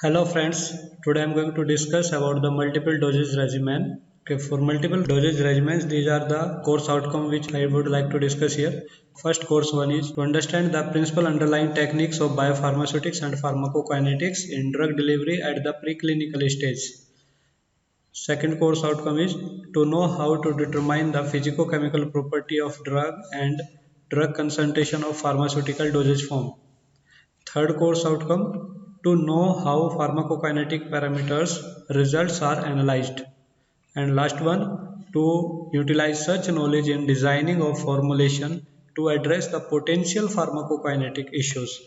Hello friends, today I am going to discuss about the multiple dosage regimen. Okay, for multiple dosage regimens, these are the course outcome which I would like to discuss here. First course one is to understand the principal underlying techniques of biopharmaceutics and pharmacokinetics in drug delivery at the preclinical stage. Second course outcome is to know how to determine the physicochemical property of drug and drug concentration of pharmaceutical dosage form. Third course outcome to know how pharmacokinetic parameters results are analyzed. And last one to utilize such knowledge in designing of formulation to address the potential pharmacokinetic issues.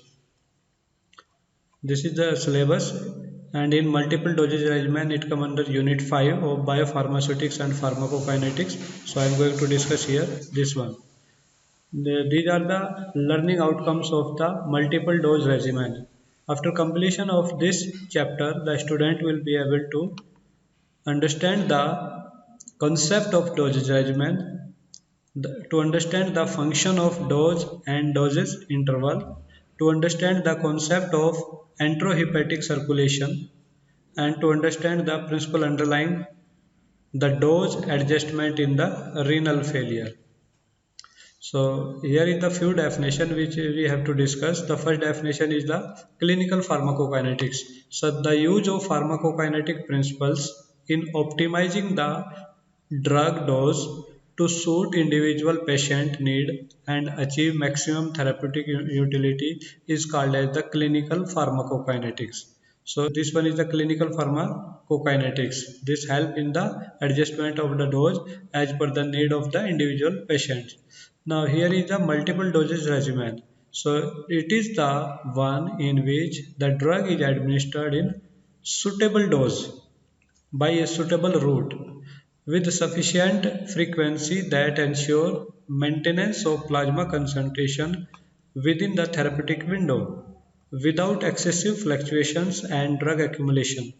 This is the syllabus, and in multiple dosage regimen it comes under unit 5 of biopharmaceutics and pharmacokinetics. So I am going to discuss here this one. These are the learning outcomes of the multiple dose regimen. After completion of this chapter, the student will be able to understand the concept of dosage regimen, to understand the function of dose and dosage interval, to understand the concept of enterohepatic circulation, and to understand the principle underlying the dose adjustment in the renal failure. So here is the few definition which we have to discuss. The first definition is the clinical pharmacokinetics. So the use of pharmacokinetic principles in optimizing the drug dose to suit individual patient need and achieve maximum therapeutic utility is called as the clinical pharmacokinetics. So this one is the clinical pharmacokinetics. This help in the adjustment of the dose as per the need of the individual patient. Now here is the multiple dosage regimen. So it is the one in which the drug is administered in suitable dose by a suitable route with sufficient frequency that ensure maintenance of plasma concentration within the therapeutic window without excessive fluctuations and drug accumulation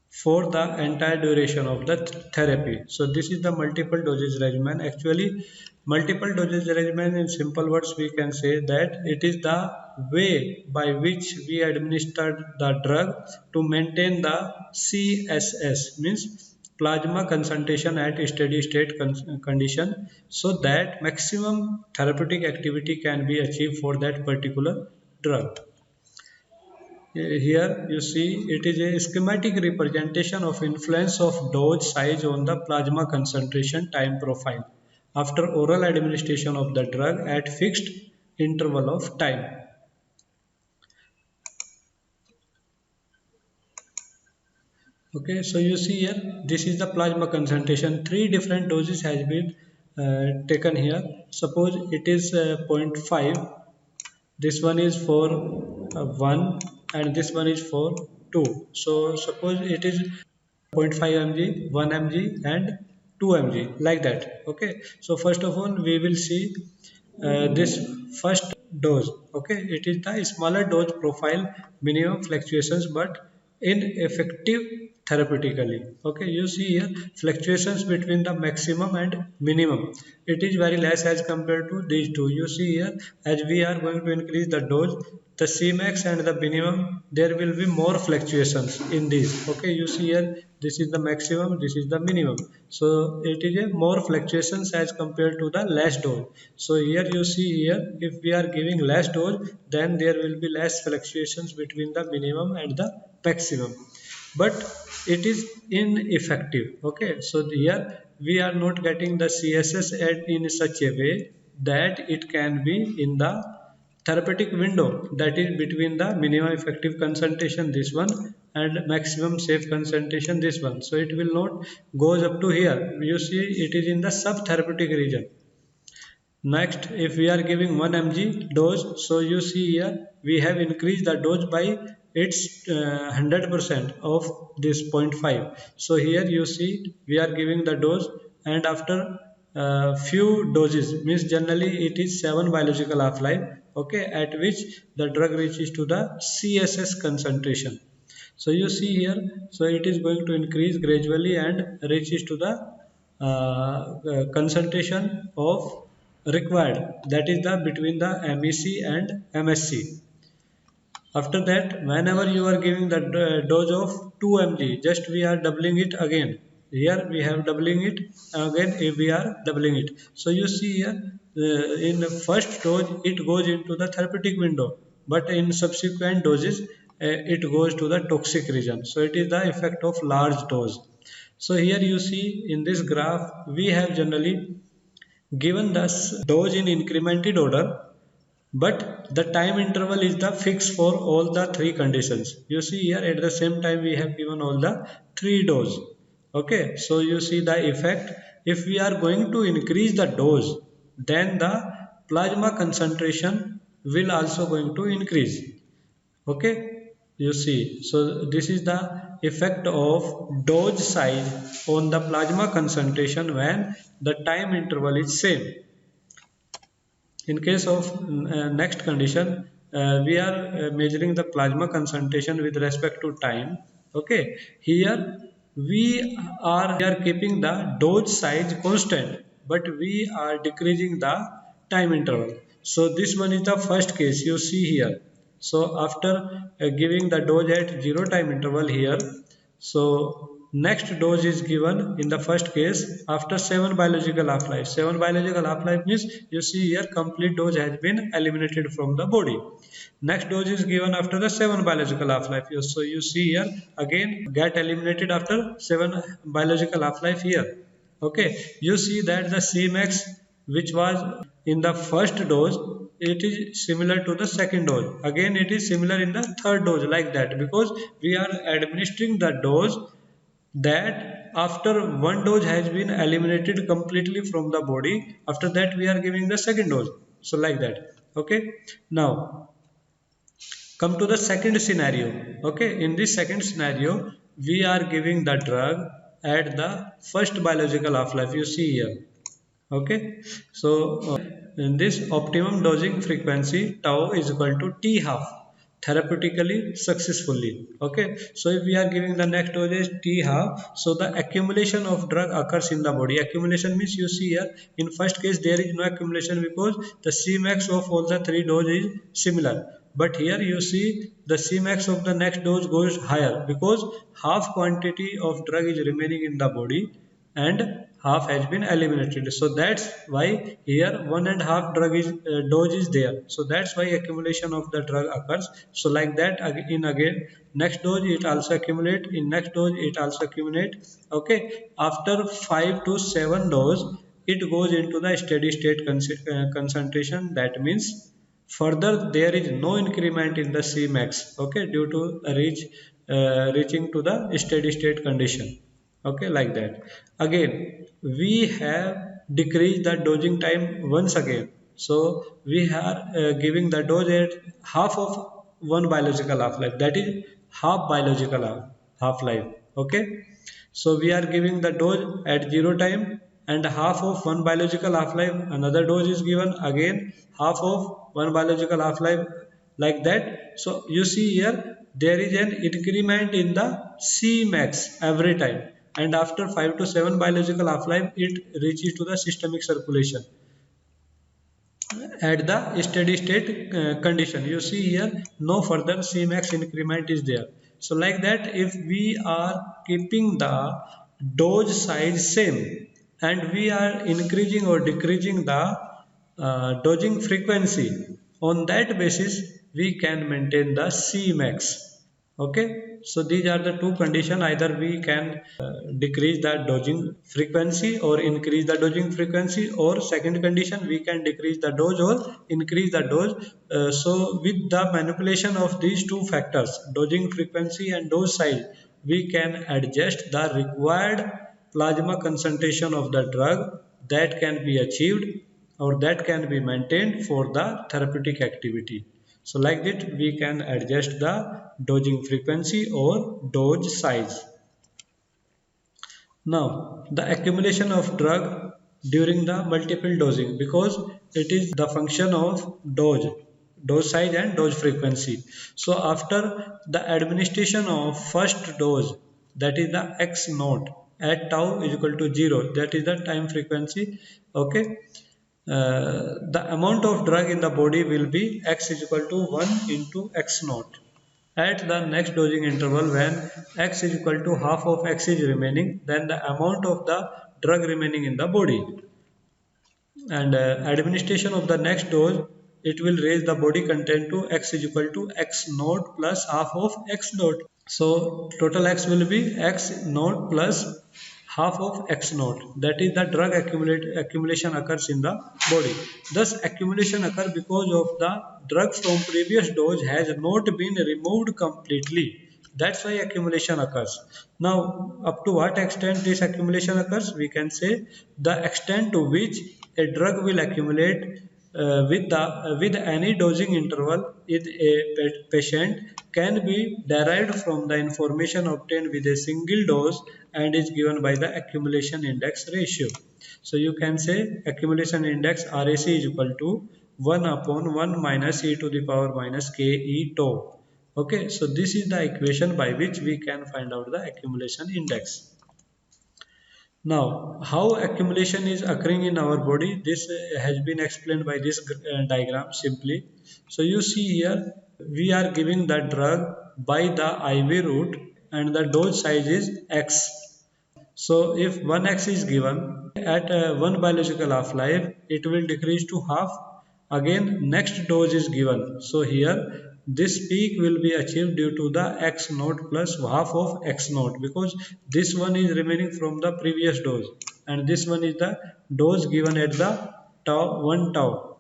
for the entire duration of the therapy. So this is the multiple dosage regimen. Actually, multiple dosage regimen in simple words we can say that it is the way by which we administer the drug to maintain the CSS, means plasma concentration at steady state condition, so that maximum therapeutic activity can be achieved for that particular drug. Here you see it is a schematic representation of influence of dose size on the plasma concentration time profile after oral administration of the drug at fixed interval of time. Okay, so you see here this is the plasma concentration. Three different doses has been taken here. Suppose it is zero point 0.5, this one is for 1, and this one is for 2. So suppose it is 0.5 mg, 1 mg and 2 mg, like that. Okay, so first of all we will see this first dose. Okay, it is the smaller dose profile, minimum fluctuations but ineffective therapeutically. Okay, you see here fluctuations between the maximum and minimum, it is very less as compared to these two. You see here as we are going to increase the dose, the Cmax and the minimum, there will be more fluctuations in these. Okay, you see here this is the maximum, this is the minimum, so it is a more fluctuations as compared to the less dose. So here you see here if we are giving less dose, then there will be less fluctuations between the minimum and the maximum, but it is ineffective. Okay, so here we are not getting the CSS in such a way that it can be in the therapeutic window, that is between the minimum effective concentration this one and maximum safe concentration this one. So it will not goes up to here. You see it is in the subtherapeutic region. Next, if we are giving 1 mg dose, so you see here we have increased the dose by its 100% of this 0.5. So here you see we are giving the dose, and after few doses, means generally it is 7 biological half-life, okay, at which the drug reaches to the CSS concentration. So you see here, so it is going to increase gradually and reaches to the concentration of required, that is the between the MEC and MSC. After that, whenever you are giving the dose of 2 mg, just we are doubling it again. Here we have doubling it again. If we are doubling it, so you see here in the first dose it goes into the therapeutic window, but in subsequent doses it goes to the toxic region. So it is the effect of large dose. So here you see in this graph we have generally given the dose in incremented order, but the time interval is the fixed for all the three conditions. You see here at the same time we have given all the three dose. Okay, so you see the effect. If we are going to increase the dose, then the plasma concentration will also going to increase. Okay, you see, so this is the effect of dose size on the plasma concentration when the time interval is same. In case of next condition, we are measuring the plasma concentration with respect to time. Okay, here we are keeping the dose size constant, but we are decreasing the time interval. So this one is the first case you see here. So after giving the dose at 0 time interval here, so next dose is given in the first case after 7 biological half-life. 7 biological half-life means you see here complete dose has been eliminated from the body. Next dose is given after the 7 biological half-life. So you see here again get eliminated after 7 biological half-life here. Okay, you see that the Cmax which was in the first dose, it is similar to the second dose. Again it is similar in the third dose, like that, because we are administering the dose that after one dose has been eliminated completely from the body. After that we are giving the second dose, so like that. Okay, now come to the second scenario. Okay, in this second scenario we are giving the drug at the first biological half-life, you see here. Okay, so in this optimum dosing frequency tau is equal to t half therapeutically successfully. Okay, so if we are giving the next dosage t half, so the accumulation of drug occurs in the body. Accumulation means you see here in first case there is no accumulation because the Cmax of all the three doses is similar, but here you see the Cmax of the next dose goes higher because half quantity of drug is remaining in the body and half has been eliminated. So that's why here 1.5 drug is dose is there. So that's why accumulation of the drug occurs. So like that in again next dose it also accumulate, in next dose it also accumulate. Okay, after 5 to 7 dose it goes into the steady state concentration. That means further there is no increment in the Cmax. Okay, due to reaching to the steady state condition. Okay, like that. Again we have decreased the dosing time once again. So we are giving the dose at half of one biological half-life, that is half biological half-life. Okay, so we are giving the dose at 0 time and half of one biological half-life. Another dose is given again half of one biological half-life, like that. So you see here there is an increment in the Cmax every time, and after 5 to 7 biological half-life it reaches to the systemic circulation at the steady state condition. You see here no further Cmax increment is there. So like that, if we are keeping the dose size same and we are increasing or decreasing the dosing frequency, on that basis we can maintain the Cmax. Okay, so these are the two conditions. Either we can decrease the dosing frequency or increase the dosing frequency, or second condition we can decrease the dose or increase the dose. So with the manipulation of these two factors, dosing frequency and dose size, we can adjust the required plasma concentration of the drug that can be achieved or that can be maintained for the therapeutic activity. So like that we can adjust the dosing frequency or dose size. Now the accumulation of drug during the multiple dosing, because it is the function of dose size and dose frequency. So after the administration of first dose, that is the x naught at tau is equal to 0, that is the time frequency. Okay, the amount of drug in the body will be x is equal to 1 into x naught. At the next dosing interval, when x is equal to half of x is remaining, then the amount of the drug remaining in the body, and administration of the next dose, it will raise the body content to x is equal to x naught plus half of x naught. So total x will be x naught plus half of x naught. That is the drug accumulation occurs in the body. Thus accumulation occurs because of the drug from previous dose has not been removed completely. That's why accumulation occurs. Now, up to what extent this accumulation occurs? We can say the extent to which a drug will accumulate with any dosing interval in a patient can be derived from the information obtained with a single dose and is given by the accumulation index ratio. So you can say accumulation index RAC is equal to 1 upon 1 minus e to the power minus k e tau. Okay, so this is the equation by which we can find out the accumulation index. Now, how accumulation is occurring in our body, this has been explained by this diagram simply. So you see here, we are giving the drug by the IV route and the dose size is X. So if 1x is given at one biological half-life, it will decrease to half. Again, next dose is given. So here this peak will be achieved due to the x naught plus half of x naught, because this one is remaining from the previous dose and this one is the dose given at the tau 1 tau.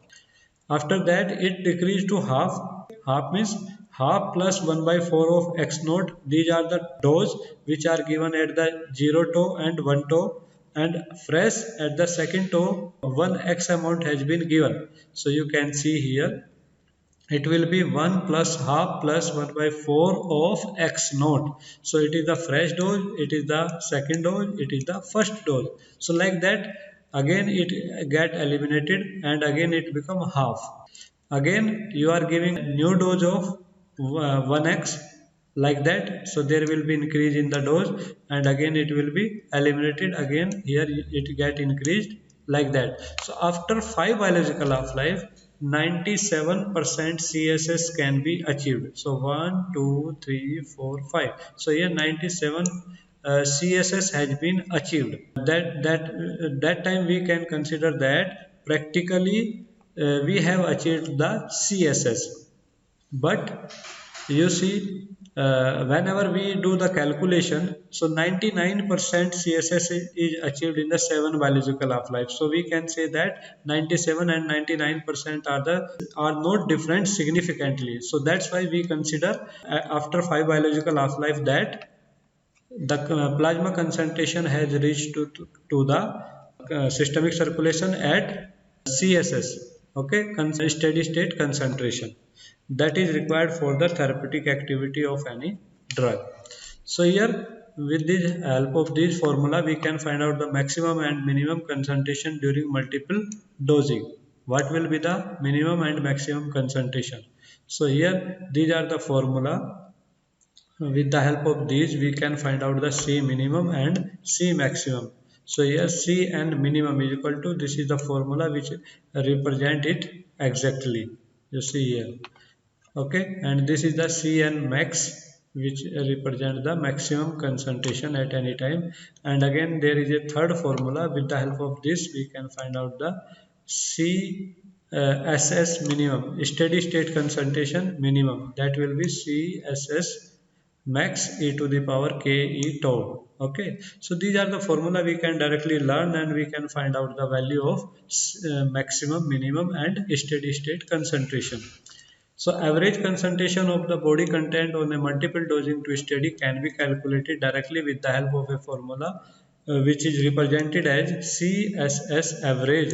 After that it decreased to half. Half means half plus 1 by 4 of x naught. These are the dose which are given at the 0 tau and 1 tau, and fresh at the second tau 1 x amount has been given. So you can see here it will be 1 plus half plus 1 by 4 of x naught. So it is the fresh dose, it is the second dose, it is the first dose. So like that again it get eliminated and again it become half. Again you are giving new dose of 1x like that. So there will be increase in the dose and again it will be eliminated, again here it get increased like that. So after 5 biological half-life, 97% CSS can be achieved. So 1, 2, 3, 4, 5. So here 97 CSS has been achieved. That time we can consider that practically we have achieved the CSS. But you see, whenever we do the calculation, so 99% CSS is achieved in the 7 biological half-life. So we can say that 97 and 99% are not different significantly. So that's why we consider after 5 biological half-life that the plasma concentration has reached to the systemic circulation at CSS, okay, steady state concentration that is required for the therapeutic activity of any drug. So here with the help of this formula we can find out the maximum and minimum concentration during multiple dosing. What will be the minimum and maximum concentration? So here these are the formula. With the help of these we can find out the C minimum and C maximum. So here C and minimum is equal to, this is the formula which represent it exactly, you see here, okay, and this is the C and max which represent the maximum concentration at any time. And again there is a third formula, with the help of this we can find out the C SS minimum, steady state concentration minimum, that will be CSS max e to the power k e tau. Okay, so these are the formula we can directly learn and we can find out the value of maximum, minimum and steady state concentration. So average concentration of the body content on a multiple dosing to steady can be calculated directly with the help of a formula which is represented as CSS average.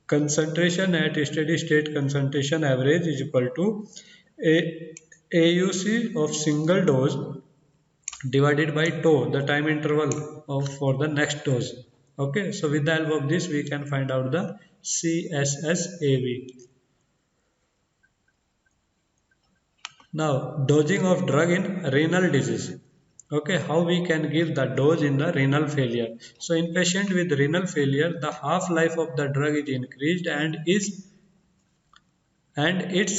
Concentration at steady state concentration average is equal to a AUC of single dose divided by tau, the time interval for the next dose. Okay, so with the help of this we can find out the CSSAV. Now dosing of drug in renal disease. Okay, how we can give the dose in the renal failure. So in patient with renal failure, the half-life of the drug is increased and its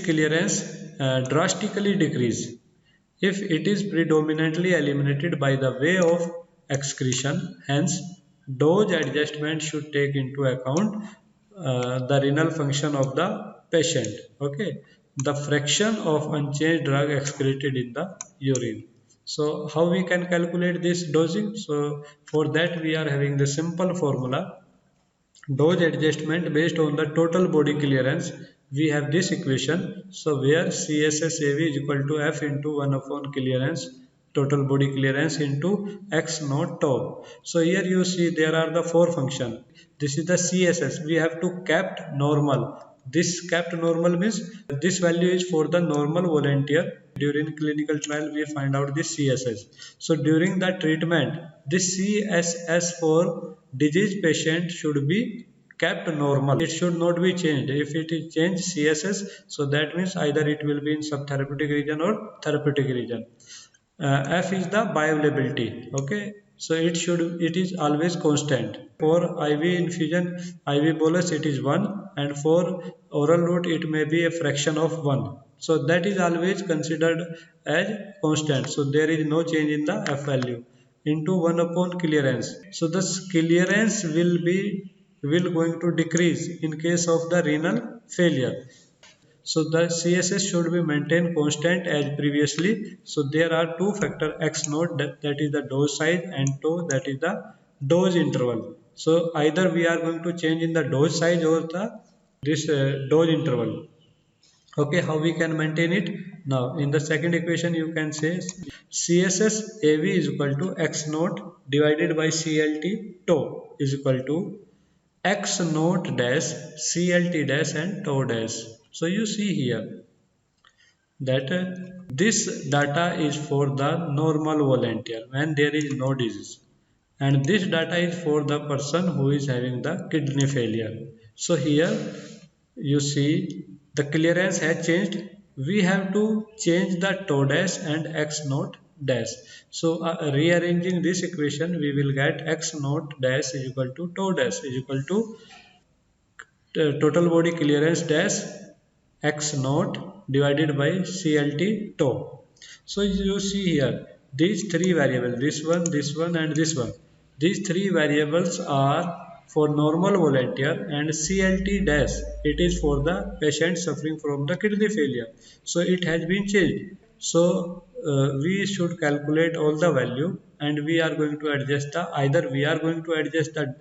clearance drastically decreased. if it is predominantly eliminated by the way of excretion. Hence, dose adjustment should take into account the renal function of the patient. Okay, the fraction of unchanged drug excreted in the urine. So, how we can calculate this dosing? So, for that we are having the simple formula, dose adjustment based on the total body clearance. We have this equation, so where CSSAV is equal to F into 1 upon clearance, total body clearance, into X naught tau. So here you see there are the four functions. This is the CSS, we have to kept normal. This kept normal means this value is for the normal volunteer. During clinical trial we find out this CSS. So during the treatment, this CSS for disease patient should be kept normal. It should not be changed. If it is changed CSS, so that means either it will be in subtherapeutic region or therapeutic region. F is the bioavailability. Okay, so it is always constant. For IV infusion, IV bolus, it is 1, and for oral route it may be a fraction of 1. So that is always considered as constant. So there is no change in the F value into 1 upon clearance. So this clearance will going to decrease in case of the renal failure. So the CSS should be maintained constant as previously. So there are two factor, X naught, that is the dose size, and tau, that is the dose interval. So either we are going to change in the dose size or the this dose interval. Okay, how we can maintain it? Now in the second equation you can say CSS AV is equal to X naught divided by CLT tau is equal to X naught dash CLT dash and tau dash. So you see here that this data is for the normal volunteer when there is no disease, and this data is for the person who is having the kidney failure. So here you see the clearance has changed. We have to change the tau dash and X naught dash. So rearranging this equation, we will get X naught dash is equal to tau dash is equal to total body clearance dash X naught divided by CLT tau. So you see here these three variables, this one and this one. These three variables are for normal volunteer, and CLT dash, it is for the patient suffering from the kidney failure. So it has been changed. So we should calculate all the value, and we are going to adjust the, either we are going to adjust the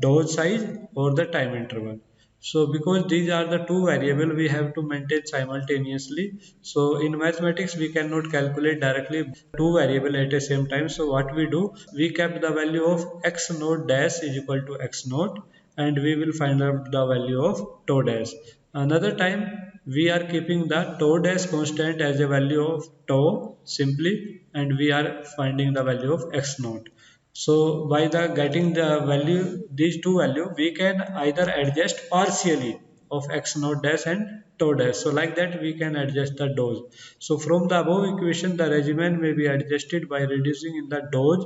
dose size or the time interval. So because these are the two variables, we have to maintain simultaneously. So in mathematics we cannot calculate directly two variables at the same time. So what we do, we kept the value of X naught dash is equal to X naught, and we will find out the value of tau dash. Another time we are keeping the tau dash constant as a value of tau simply, and we are finding the value of X naught. So by the getting the value, these two value, we can either adjust partially of X naught dash and tau dash. So like that we can adjust the dose. So from the above equation, the regimen may be adjusted by reducing in the dose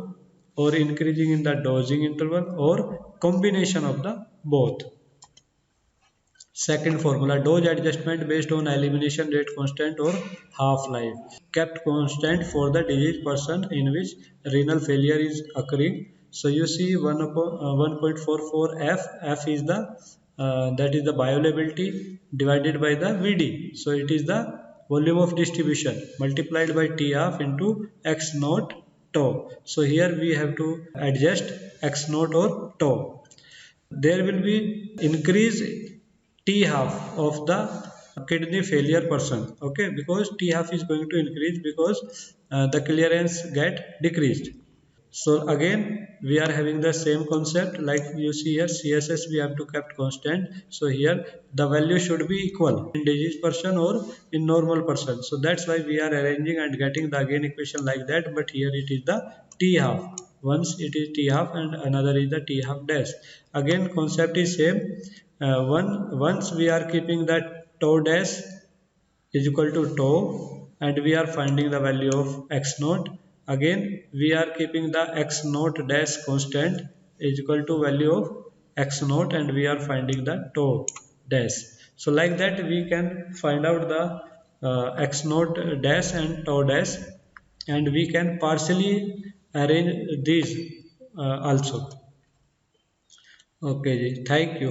or increasing in the dosing interval, or combination of the both. Second formula, dose adjustment based on elimination rate constant or half-life, kept constant for the disease person in which renal failure is occurring. So you see 1.44 F. F is the that is the bioavailability divided by the VD. So it is the volume of distribution multiplied by T half into X naught tau. So here we have to adjust X naught or tau. There will be increase T half of the kidney failure person. Okay, because T half is going to increase because the clearance get decreased. So again we are having the same concept, like you see here CSS we have to kept constant. So here the value should be equal in disease person or in normal person. So that's why we are arranging and getting the again equation like that, but here it is the T half. Once it is T half and another is the T half dash. Again concept is same. Once we are keeping that tau dash is equal to tau, and we are finding the value of X naught. Again we are keeping the X naught dash constant is equal to value of X naught, and we are finding the tau dash. So like that we can find out the X naught dash and tau dash and we can partially arrange these also. Okay ji, thank you.